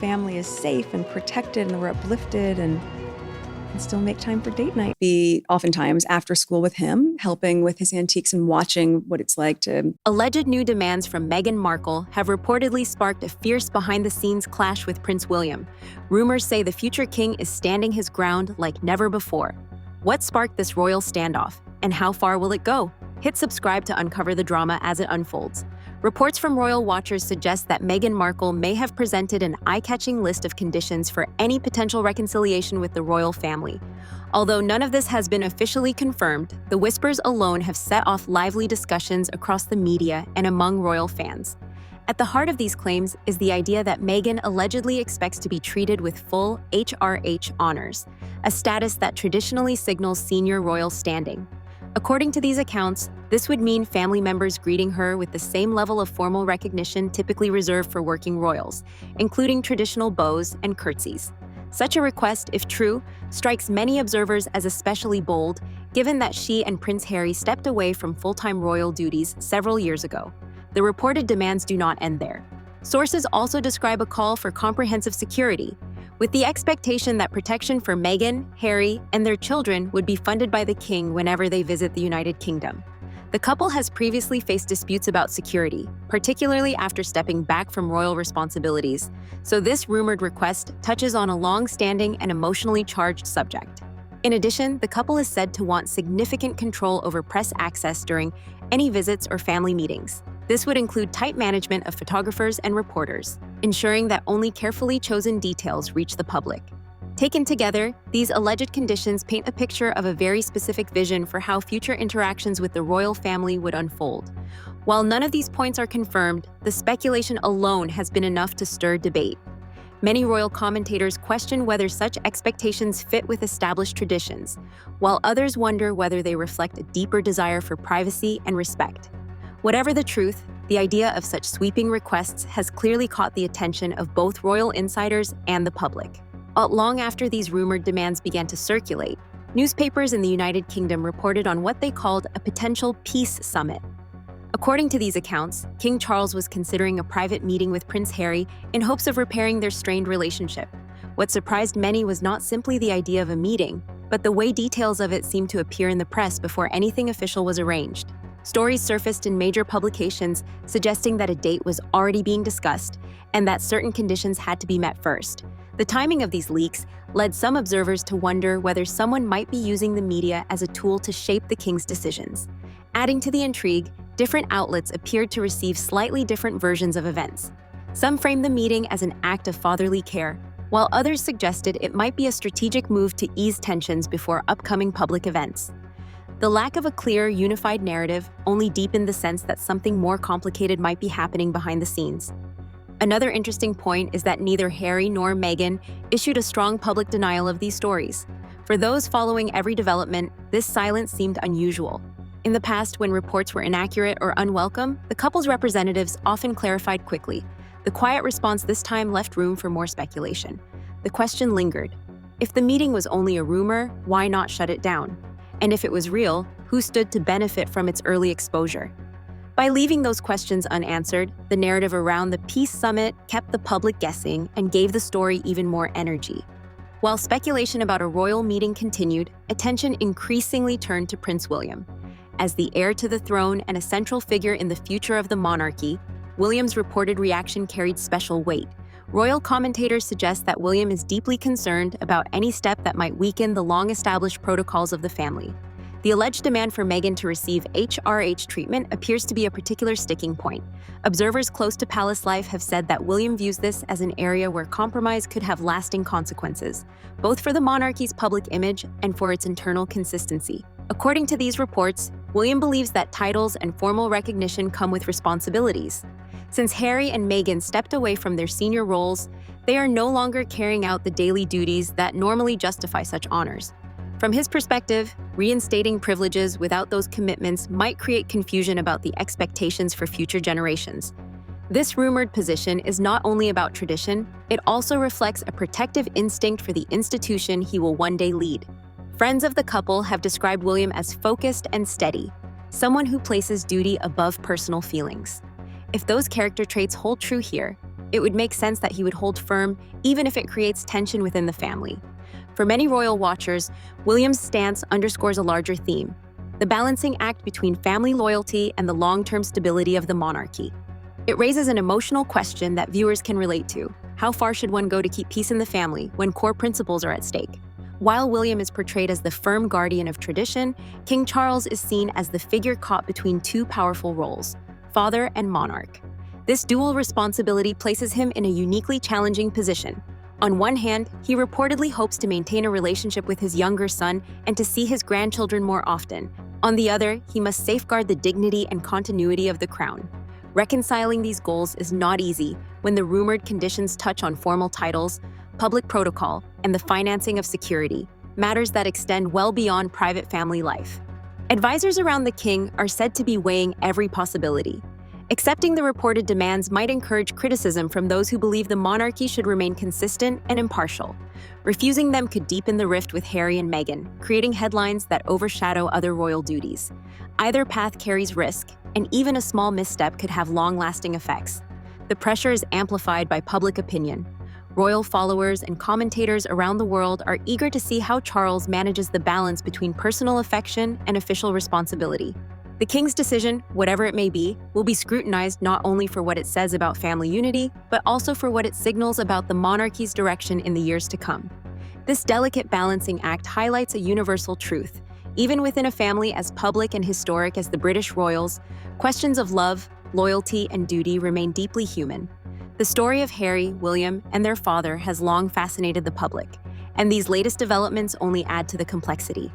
family is safe and protected and we're uplifted and still make time for date night. Be oftentimes after school with him, helping with his antiques and watching what it's like to... Alleged new demands from Meghan Markle have reportedly sparked a fierce behind-the-scenes clash with Prince William. Rumors say the future king is standing his ground like never before. What sparked this royal standoff, and how far will it go? Hit subscribe to uncover the drama as it unfolds. Reports from royal watchers suggest that Meghan Markle may have presented an eye-catching list of conditions for any potential reconciliation with the royal family. Although none of this has been officially confirmed, the whispers alone have set off lively discussions across the media and among royal fans. At the heart of these claims is the idea that Meghan allegedly expects to be treated with full HRH honors, a status that traditionally signals senior royal standing. According to these accounts, this would mean family members greeting her with the same level of formal recognition typically reserved for working royals, including traditional bows and curtsies. Such a request, if true, strikes many observers as especially bold, given that she and Prince Harry stepped away from full-time royal duties several years ago. The reported demands do not end there. Sources also describe a call for comprehensive security, with the expectation that protection for Meghan, Harry, and their children would be funded by the king whenever they visit the United Kingdom. The couple has previously faced disputes about security, particularly after stepping back from royal responsibilities, so this rumored request touches on a long-standing and emotionally charged subject. In addition, the couple is said to want significant control over press access during any visits or family meetings. This would include tight management of photographers and reporters, ensuring that only carefully chosen details reach the public. Taken together, these alleged conditions paint a picture of a very specific vision for how future interactions with the royal family would unfold. While none of these points are confirmed, the speculation alone has been enough to stir debate. Many royal commentators question whether such expectations fit with established traditions, while others wonder whether they reflect a deeper desire for privacy and respect. Whatever the truth, the idea of such sweeping requests has clearly caught the attention of both royal insiders and the public. Long after these rumored demands began to circulate, newspapers in the United Kingdom reported on what they called a potential peace summit. According to these accounts, King Charles was considering a private meeting with Prince Harry in hopes of repairing their strained relationship. What surprised many was not simply the idea of a meeting, but the way details of it seemed to appear in the press before anything official was arranged. Stories surfaced in major publications suggesting that a date was already being discussed and that certain conditions had to be met first. The timing of these leaks led some observers to wonder whether someone might be using the media as a tool to shape the king's decisions. Adding to the intrigue, different outlets appeared to receive slightly different versions of events. Some framed the meeting as an act of fatherly care, while others suggested it might be a strategic move to ease tensions before upcoming public events. The lack of a clear, unified narrative only deepened the sense that something more complicated might be happening behind the scenes. Another interesting point is that neither Harry nor Meghan issued a strong public denial of these stories. For those following every development, this silence seemed unusual. In the past, when reports were inaccurate or unwelcome, the couple's representatives often clarified quickly. The quiet response this time left room for more speculation. The question lingered. If the meeting was only a rumor, why not shut it down? And if it was real, who stood to benefit from its early exposure? By leaving those questions unanswered, the narrative around the peace summit kept the public guessing and gave the story even more energy. While speculation about a royal meeting continued, attention increasingly turned to Prince William. As the heir to the throne and a central figure in the future of the monarchy, William's reported reaction carried special weight. Royal commentators suggest that William is deeply concerned about any step that might weaken the long-established protocols of the family. The alleged demand for Meghan to receive HRH treatment appears to be a particular sticking point. Observers close to palace life have said that William views this as an area where compromise could have lasting consequences, both for the monarchy's public image and for its internal consistency. According to these reports, William believes that titles and formal recognition come with responsibilities. Since Harry and Meghan stepped away from their senior roles, they are no longer carrying out the daily duties that normally justify such honors. From his perspective, reinstating privileges without those commitments might create confusion about the expectations for future generations. This rumored position is not only about tradition, it also reflects a protective instinct for the institution he will one day lead. Friends of the couple have described William as focused and steady, someone who places duty above personal feelings. If those character traits hold true here, it would make sense that he would hold firm even if it creates tension within the family. For many royal watchers, William's stance underscores a larger theme: the balancing act between family loyalty and the long-term stability of the monarchy. It raises an emotional question that viewers can relate to. How far should one go to keep peace in the family when core principles are at stake? While William is portrayed as the firm guardian of tradition, King Charles is seen as the figure caught between two powerful roles: father and monarch. This dual responsibility places him in a uniquely challenging position. On one hand, he reportedly hopes to maintain a relationship with his younger son and to see his grandchildren more often. On the other, he must safeguard the dignity and continuity of the crown. Reconciling these goals is not easy when the rumored conditions touch on formal titles, public protocol, and the financing of security, matters that extend well beyond private family life. Advisors around the king are said to be weighing every possibility. Accepting the reported demands might encourage criticism from those who believe the monarchy should remain consistent and impartial. Refusing them could deepen the rift with Harry and Meghan, creating headlines that overshadow other royal duties. Either path carries risk, and even a small misstep could have long-lasting effects. The pressure is amplified by public opinion. Royal followers and commentators around the world are eager to see how Charles manages the balance between personal affection and official responsibility. The king's decision, whatever it may be, will be scrutinized not only for what it says about family unity, but also for what it signals about the monarchy's direction in the years to come. This delicate balancing act highlights a universal truth. Even within a family as public and historic as the British royals, questions of love, loyalty, and duty remain deeply human. The story of Harry, William, and their father has long fascinated the public, and these latest developments only add to the complexity.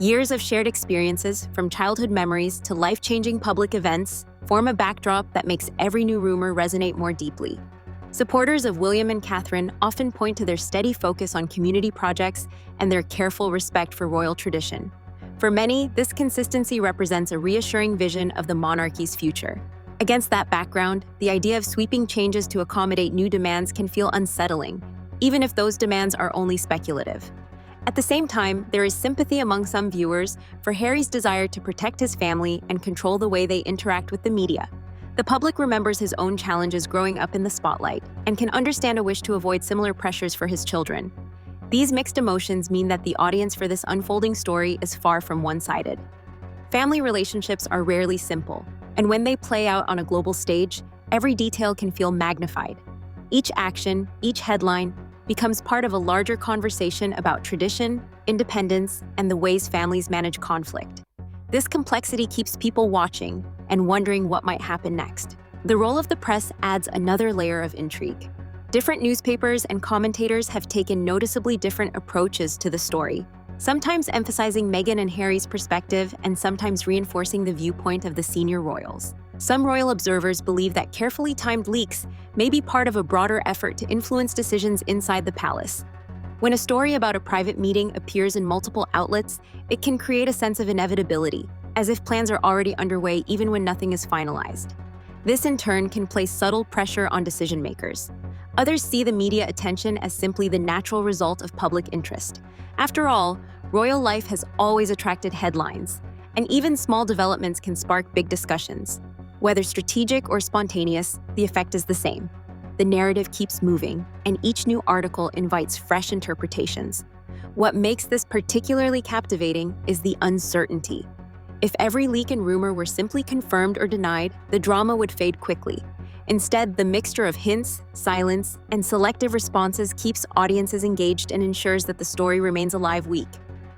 Years of shared experiences, from childhood memories to life-changing public events, form a backdrop that makes every new rumor resonate more deeply. Supporters of William and Catherine often point to their steady focus on community projects and their careful respect for royal tradition. For many, this consistency represents a reassuring vision of the monarchy's future. Against that background, the idea of sweeping changes to accommodate new demands can feel unsettling, even if those demands are only speculative. At the same time, there is sympathy among some viewers for Harry's desire to protect his family and control the way they interact with the media. The public remembers his own challenges growing up in the spotlight and can understand a wish to avoid similar pressures for his children. These mixed emotions mean that the audience for this unfolding story is far from one-sided. Family relationships are rarely simple, and when they play out on a global stage, every detail can feel magnified. Each action, each headline, becomes part of a larger conversation about tradition, independence, and the ways families manage conflict. This complexity keeps people watching and wondering what might happen next. The role of the press adds another layer of intrigue. Different newspapers and commentators have taken noticeably different approaches to the story, sometimes emphasizing Meghan and Harry's perspective and sometimes reinforcing the viewpoint of the senior royals. Some royal observers believe that carefully timed leaks may be part of a broader effort to influence decisions inside the palace. When a story about a private meeting appears in multiple outlets, it can create a sense of inevitability, as if plans are already underway even when nothing is finalized. This in turn can place subtle pressure on decision-makers. Others see the media attention as simply the natural result of public interest. After all, royal life has always attracted headlines, and even small developments can spark big discussions. Whether strategic or spontaneous, the effect is the same. The narrative keeps moving, and each new article invites fresh interpretations. What makes this particularly captivating is the uncertainty. If every leak and rumor were simply confirmed or denied, the drama would fade quickly. Instead, the mixture of hints, silence, and selective responses keeps audiences engaged and ensures that the story remains alive week.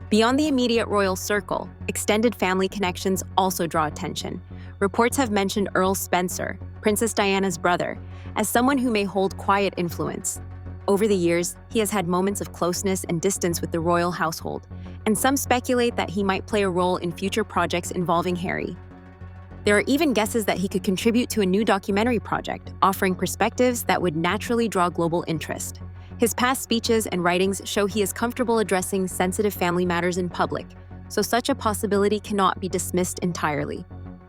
Beyond the immediate royal circle, extended family connections also draw attention. Reports have mentioned Earl Spencer, Princess Diana's brother, as someone who may hold quiet influence. Over the years, he has had moments of closeness and distance with the royal household, and some speculate that he might play a role in future projects involving Harry. There are even guesses that he could contribute to a new documentary project, offering perspectives that would naturally draw global interest. His past speeches and writings show he is comfortable addressing sensitive family matters in public, so such a possibility cannot be dismissed entirely.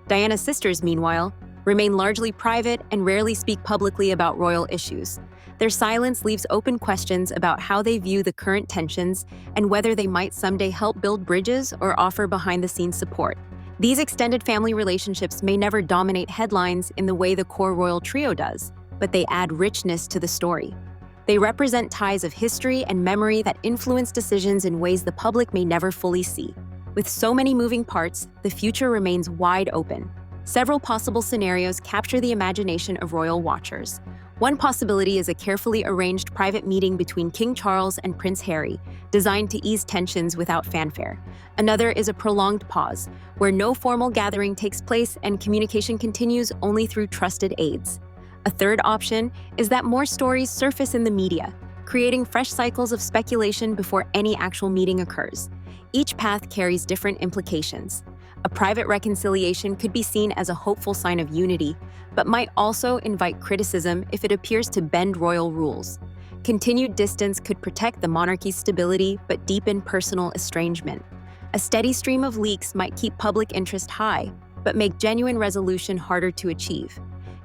Diana's sisters, meanwhile, remain largely private and rarely speak publicly about royal issues. Their silence leaves open questions about how they view the current tensions and whether they might someday help build bridges or offer behind-the-scenes support. These extended family relationships may never dominate headlines in the way the core royal trio does, but they add richness to the story. They represent ties of history and memory that influence decisions in ways the public may never fully see. With so many moving parts, the future remains wide open. Several possible scenarios capture the imagination of royal watchers. One possibility is a carefully arranged private meeting between King Charles and Prince Harry, designed to ease tensions without fanfare. Another is a prolonged pause, where no formal gathering takes place and communication continues only through trusted aides. A third option is that more stories surface in the media, creating fresh cycles of speculation before any actual meeting occurs. Each path carries different implications. A private reconciliation could be seen as a hopeful sign of unity, but might also invite criticism if it appears to bend royal rules. Continued distance could protect the monarchy's stability but deepen personal estrangement. A steady stream of leaks might keep public interest high, but make genuine resolution harder to achieve.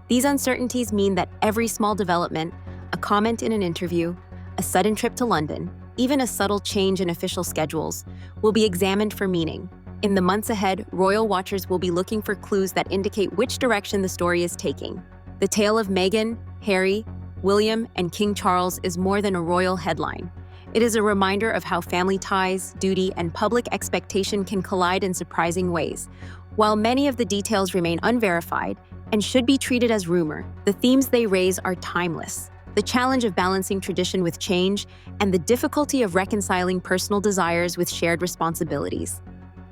These uncertainties mean that every small development, a comment in an interview, a sudden trip to London, even a subtle change in official schedules, will be examined for meaning. In the months ahead, royal watchers will be looking for clues that indicate which direction the story is taking. The tale of Meghan, Harry, William, and King Charles is more than a royal headline. It is a reminder of how family ties, duty, and public expectation can collide in surprising ways. While many of the details remain unverified and should be treated as rumor, the themes they raise are timeless. The challenge of balancing tradition with change and the difficulty of reconciling personal desires with shared responsibilities.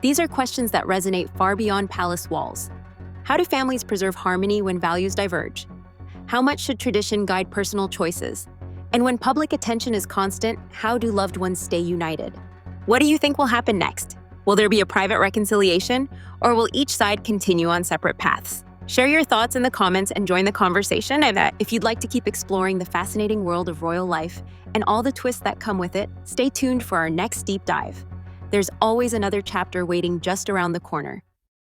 These are questions that resonate far beyond palace walls. How do families preserve harmony when values diverge? How much should tradition guide personal choices? And when public attention is constant, how do loved ones stay united? What do you think will happen next? Will there be a private reconciliation, or will each side continue on separate paths? Share your thoughts in the comments and join the conversation. If you'd like to keep exploring the fascinating world of royal life and all the twists that come with it, stay tuned for our next deep dive. There's always another chapter waiting just around the corner.